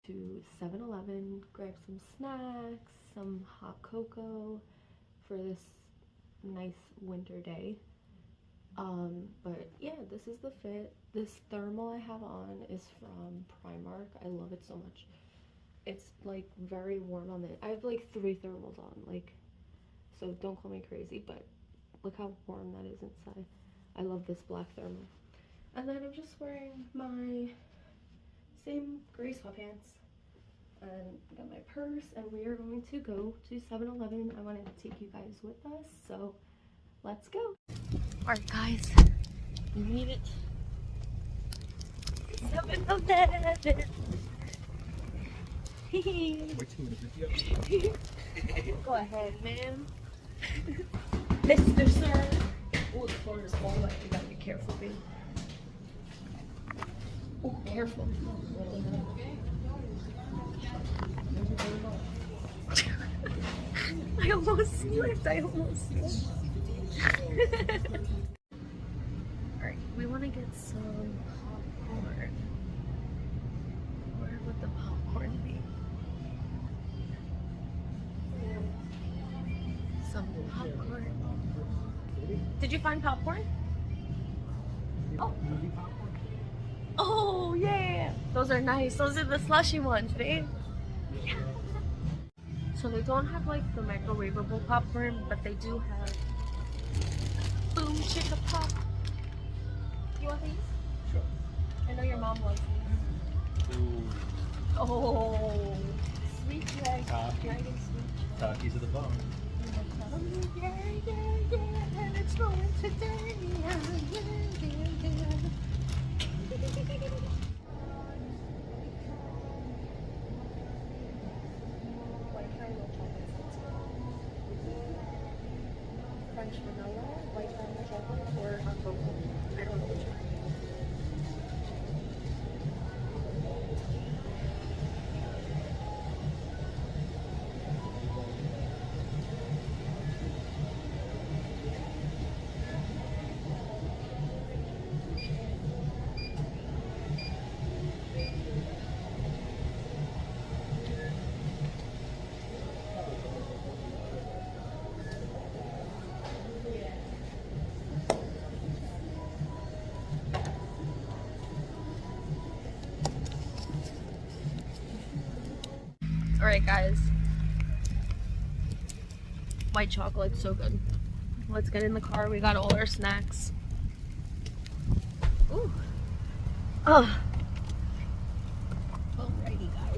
to 7-Eleven, grab some snacks, some hot cocoa for this nice winter day. But yeah, this is the fit. This thermal I have on is from Primark. I love it so much. It's like very warm on the, I have like 3 thermals on, like, so don't call me crazy, but look how warm that is inside. I love this black thermal. And then I'm just wearing my same gray sweatpants and got my purse, and we are going to go to 7-Eleven. I wanted to take you guys with us, so let's go. Alright guys, we made it. 7-Eleven. Go ahead, ma'am. Mr. Sir. Oh, the floor is small, but you gotta be careful, babe. Oh, careful. I almost slipped. Alright, we want to get some popcorn. Where would the popcorn be? Some popcorn. Did you find popcorn? Oh. Oh, yeah. Those are nice. Those are the slushy ones, babe. Yeah. So they don't have like the microwavable popcorn, but they do have Boom Chicka Pop. You want these? Sure. I know your mom wants these. Ooh. Oh, sweet dragon. Takis. Takis of the bone. Yeah, yeah, yeah, it's snowing today. Yeah, yeah, yeah. French vanilla, white caramel chocolate, or hot cocoa. I don't know which one. Alright guys, white chocolate's so good. Let's get in the car. We got all our snacks. Ooh. Oh,